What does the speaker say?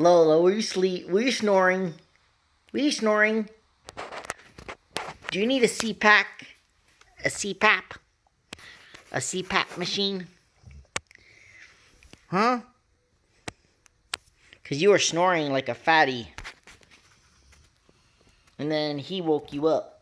Lola, were you sleep? Were you snoring? Were you snoring? Do you need a CPAP? A CPAP? A CPAP machine? Huh? Because you were snoring like a fatty. And then he woke you up.